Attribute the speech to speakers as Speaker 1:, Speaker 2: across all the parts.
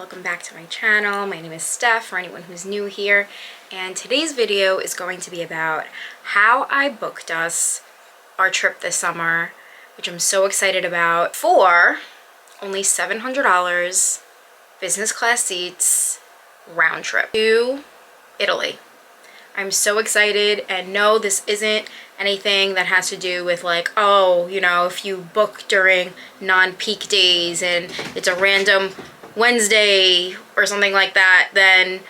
Speaker 1: welcome back to my channel. My name is Steph for anyone who's new here, and today's video is going to be about how I booked us our trip this summer, which I'm so excited about, for only $700, business class seats, round trip to Italy. I'm so excited, and no, this isn't anything that has to do with like, oh, you know, if you book during non-peak days and it's a random Wednesday or something like that, then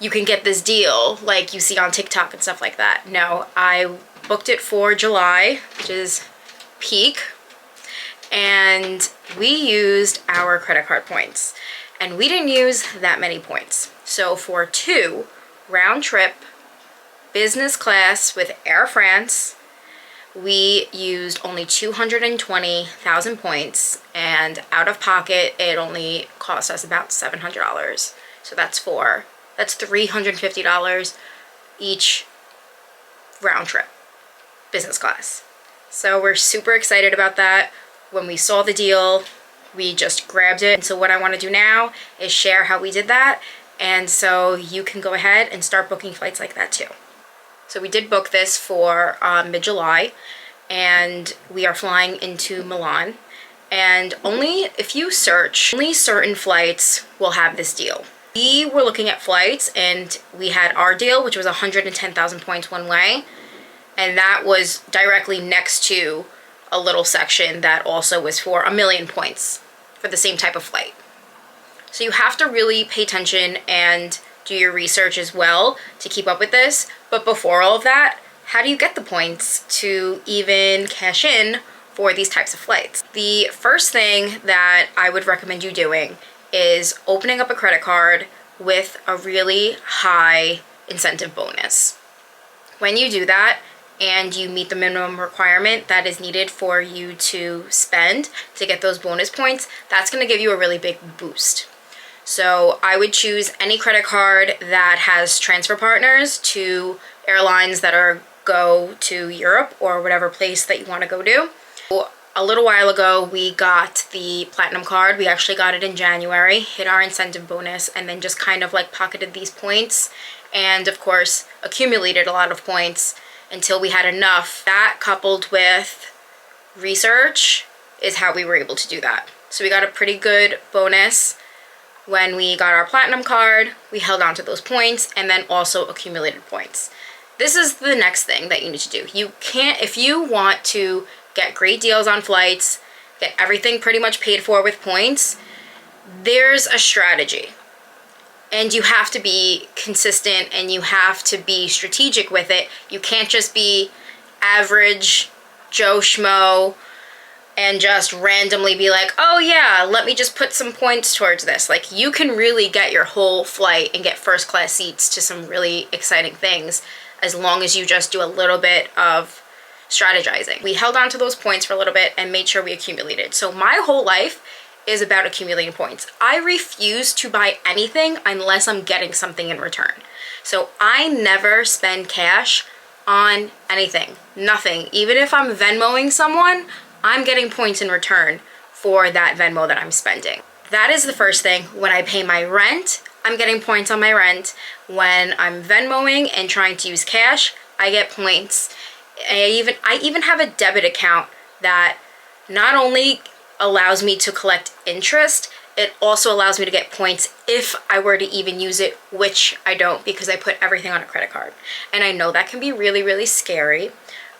Speaker 1: you can get this deal like you see on TikTok and stuff like that. No, I booked it for July, which is peak, and we used our credit card points, and we didn't use that many points. So for two round trip business class with Air France, we used only 220,000 points, and out of pocket it only cost us about $700. So that's $350 each round trip business class. So we're super excited about that. When we saw the deal, we just grabbed it. And so what I want to do now is share how we did that, and so you can go ahead and start booking flights like that too. So we did book this for mid-July, and we are flying into Milan. And only if you search, only certain flights will have this deal. We were looking at flights, and we had our deal, which was 110,000 points one way. And that was directly next to a little section that also was for 1,000,000 points for the same type of flight. So you have to really pay attention and do your research as well to keep up with this. But before all of that, how do you get the points to even cash in for these types of flights? The first thing that I would recommend you doing is opening up a credit card with a really high incentive bonus. When you do that and you meet the minimum requirement that is needed for you to spend to get those bonus points, that's going to give you a really big boost. So I would choose any credit card that has transfer partners to airlines that go to Europe or whatever place that you want to go to. A little while ago, we got the Platinum card. We actually got it in January, hit our incentive bonus, and then just kind of like pocketed these points, and of course accumulated a lot of points until we had enough. That, coupled with research, is how we were able to do that. So we got a pretty good bonus. When we got our Platinum card, we held on to those points and then also accumulated points. This is the next thing that you need to do. You can't, if you want to get great deals on flights, get everything pretty much paid for with points, there's a strategy. And you have to be consistent and you have to be strategic with it. You can't just be average Joe Schmo and just randomly be like, oh yeah, let me just put some points towards this. Like, you can really get your whole flight and get first class seats to some really exciting things as long as you just do a little bit of strategizing. We held on to those points for a little bit and made sure we accumulated. So my whole life is about accumulating points. I refuse to buy anything unless I'm getting something in return. So I never spend cash on anything, nothing. Even if I'm Venmoing someone, I'm getting points in return for that Venmo that I'm spending. That is the first thing. When I pay my rent, I'm getting points on my rent. When I'm Venmoing and trying to use cash, I get points. I even have a debit account that not only allows me to collect interest, it also allows me to get points if I were to even use it, which I don't because I put everything on a credit card. And I know that can be really, really scary,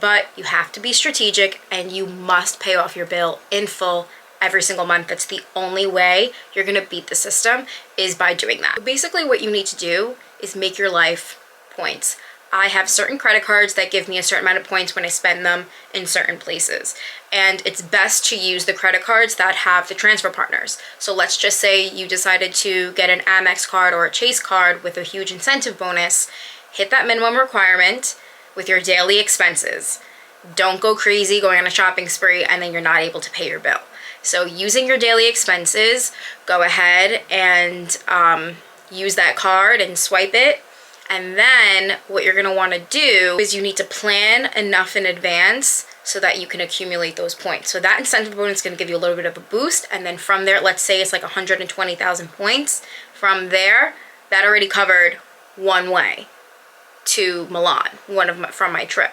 Speaker 1: but you have to be strategic and you must pay off your bill in full every single month. That's the only way you're gonna beat the system, is by doing that. So basically what you need to do is make your life points. I have certain credit cards that give me a certain amount of points when I spend them in certain places. And it's best to use the credit cards that have the transfer partners. So let's just say you decided to get an Amex card or a Chase card with a huge incentive bonus. Hit that minimum requirement with your daily expenses. Don't go crazy going on a shopping spree and then you're not able to pay your bill. So using your daily expenses, go ahead and use that card and swipe it. And then what you're gonna wanna do is you need to plan enough in advance so that you can accumulate those points. So that incentive bonus is going to give you a little bit of a boost, and then from there, let's say it's like 120,000 points. From there, that already covered one way to Milan, from my trip.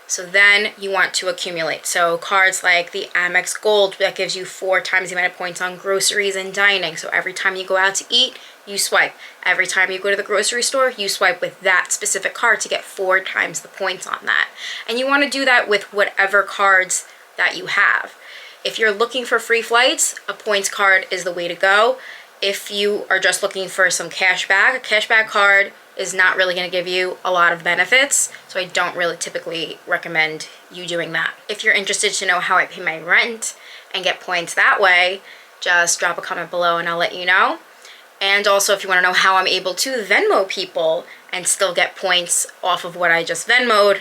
Speaker 1: So then you want to accumulate. So cards like the Amex Gold, that gives you 4 times the amount of points on groceries and dining. So every time you go out to eat, you swipe. Every time you go to the grocery store, you swipe with that specific card to get 4 times the points on that. And you want to do that with whatever cards that you have. If you're looking for free flights, a points card is the way to go. If you are just looking for some cash back, a cashback card is not really going to give you a lot of benefits, so I don't really typically recommend you doing that. If you're interested to know how I pay my rent and get points that way, just drop a comment below and I'll let you know. And also, if you want to know how I'm able to Venmo people and still get points off of what I just Venmoed,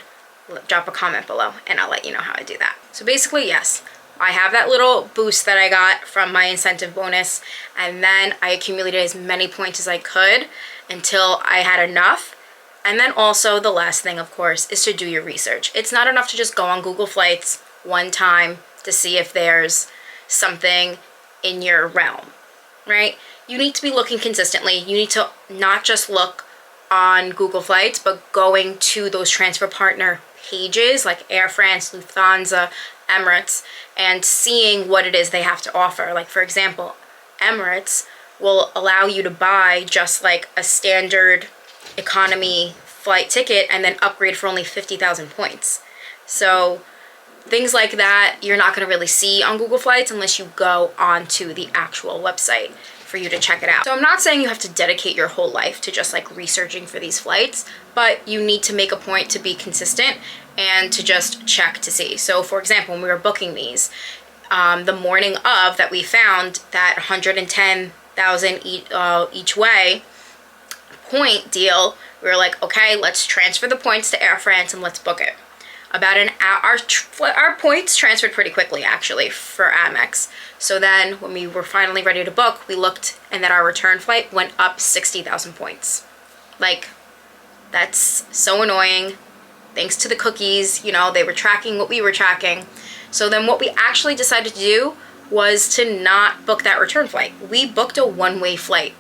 Speaker 1: drop a comment below and I'll let you know how I do that. So basically, yes, I have that little boost that I got from my incentive bonus, and then I accumulated as many points as I could until I had enough. And then also the last thing, of course, is to do your research. It's not enough to just go on Google Flights one time to see if there's something in your realm, right? You need to be looking consistently. You need to not just look on Google Flights, but going to those transfer partner pages like Air France, Lufthansa, Emirates, and seeing what it is they have to offer. Like, for example, Emirates will allow you to buy just like a standard economy flight ticket and then upgrade for only 50,000 points. So things like that you're not going to really see on Google Flights unless you go onto the actual website for you to check it out. So I'm not saying you have to dedicate your whole life to just like researching for these flights, but you need to make a point to be consistent and to just check to see. So for example, when we were booking these, the morning of that, we found that 110,000 each way point deal. We were like, okay, let's transfer the points to Air France and let's book it. About an hour, our points transferred pretty quickly actually for Amex. So then when we were finally ready to book, we looked and that our return flight went up 60,000 points. Like, that's so annoying. Thanks to the cookies, you know, they were tracking what we were tracking. So then what we actually decided to do was to not book that return flight. We booked a one-way flight.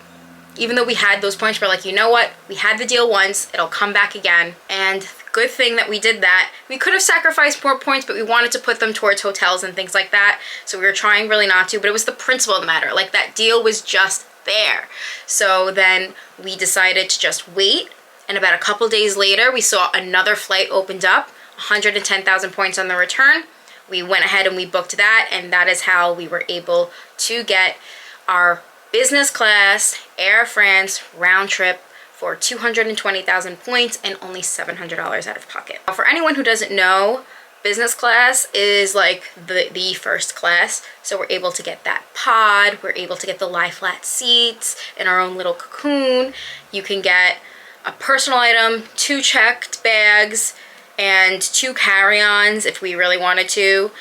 Speaker 1: Even though we had those points, we're like, you know what? We had the deal once, it'll come back again. And good thing that we did that. We could have sacrificed more points, but we wanted to put them towards hotels and things like that. So we were trying really not to, but it was the principle of the matter. Like, that deal was just there. So then we decided to just wait. And about a couple days later, we saw another flight opened up, 110,000 points on the return. We went ahead and we booked that, and that is how we were able to get our business class Air France round trip for 220,000 points and only $700 out of pocket. Now, for anyone who doesn't know, business class is like the first class. So we're able to get that pod, we're able to get the lie flat seats in our own little cocoon. You can get a personal item, 2 checked bags, and 2 carry-ons if we really wanted to.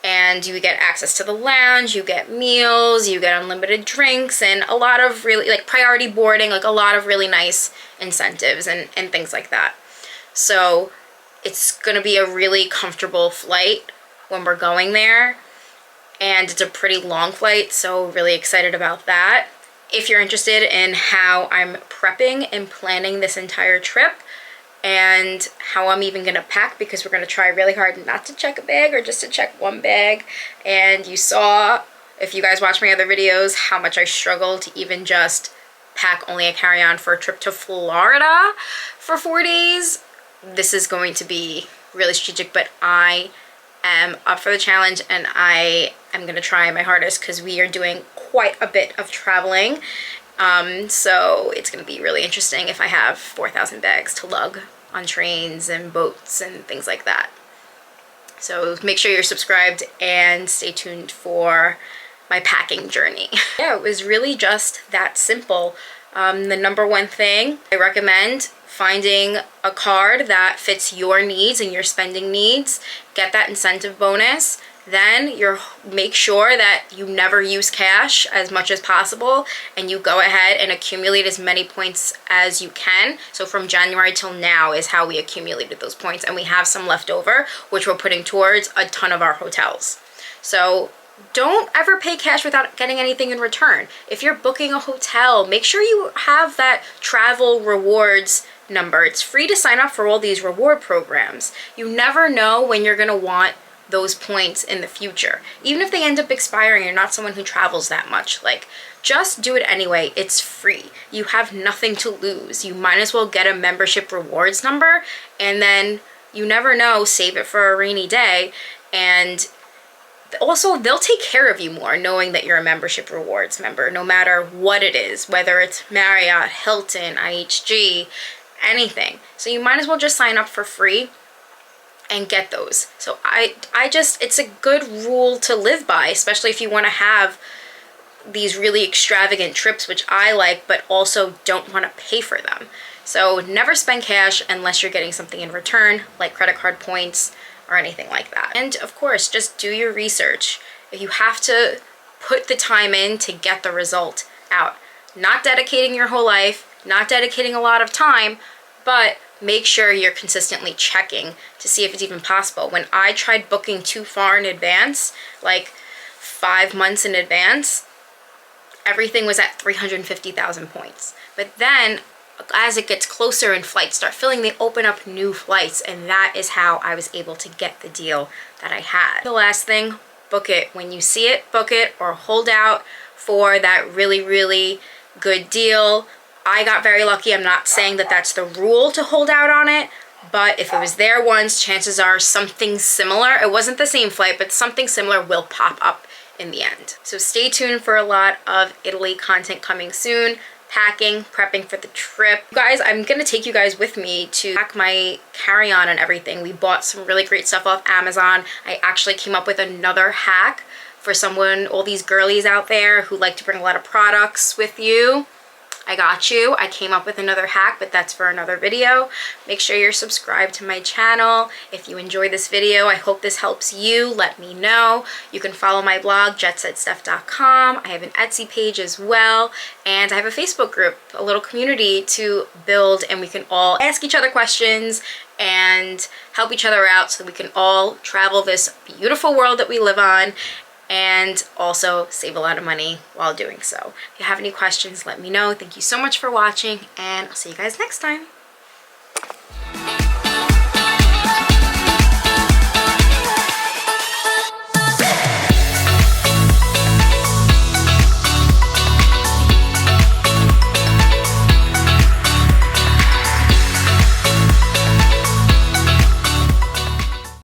Speaker 1: And you get access to the lounge, you get meals, you get unlimited drinks, and a lot of really, like, priority boarding, like a lot of really nice incentives and things like that. So it's gonna be a really comfortable flight when we're going there. And it's a pretty long flight, so really excited about that. If you're interested in how I'm prepping and planning this entire trip, and how I'm even gonna pack, because we're gonna try really hard not to check a bag or just to check one bag. And you saw, if you guys watch my other videos, how much I struggled to even just pack only a carry-on for a trip to Florida for 4 days. This is going to be really strategic, but I am up for the challenge and I am gonna try my hardest because we are doing quite a bit of traveling. So it's gonna be really interesting if I have 4,000 bags to lug on trains and boats and things like that. So make sure you're subscribed and stay tuned for my packing journey. Yeah, it was really just that simple. The number one thing I recommend, finding a card that fits your needs and your spending needs, get that incentive bonus, then make sure that you never use cash as much as possible, and you go ahead and accumulate as many points as you can. So from January till now is how we accumulated those points, and we have some left over, which we're putting towards a ton of our hotels. So don't ever pay cash without getting anything in return. If you're booking a hotel, make sure you have that travel rewards number. It's free to sign up for all these reward programs. You never know when you're gonna want those points in the future. Even if they end up expiring, you're not someone who travels that much, like, just do it anyway. It's free. You have nothing to lose. You might as well get a membership rewards number, and then you never know, save it for a rainy day. And also, they'll take care of you more knowing that you're a membership rewards member, no matter what it is, whether it's Marriott, Hilton, IHG, anything. So you might as well just sign up for free and get those. So it's a good rule to live by, especially if you want to have these really extravagant trips, which I like, but also don't want to pay for them. So never spend cash unless you're getting something in return, like credit card points or anything like that. And of course, just do your research. You have to put the time in to get the result out. Not dedicating your whole life, not dedicating a lot of time, but make sure you're consistently checking to see if it's even possible. When I tried booking too far in advance, like 5 months in advance, everything was at 350,000 points. But then as it gets closer and flights start filling, they open up new flights, and that is how I was able to get the deal that I had. The last thing, book it. When you see it, book it, or hold out for that really, really good deal. I got very lucky. I'm not saying that that's the rule to hold out on it, but if it was there once, chances are something similar, it wasn't the same flight, but something similar will pop up in the end. So stay tuned for a lot of Italy content coming soon. Packing, prepping for the trip. Guys, I'm gonna take you guys with me to pack my carry-on and everything. We bought some really great stuff off Amazon. I actually came up with another hack for someone, all these girlies out there who like to bring a lot of products with you. I got you. I came up with another hack, but that's for another video. Make sure you're subscribed to my channel. If you enjoyed this video, I hope this helps you. Let me know. You can follow my blog, jetsetsteff.com. I have an Etsy page as well, and I have a Facebook group, a little community to build, and we can all ask each other questions and help each other out so that we can all travel this beautiful world that we live on, and also save a lot of money while doing so. If you have any questions, let me know. Thank you so much for watching, and I'll see you guys next time.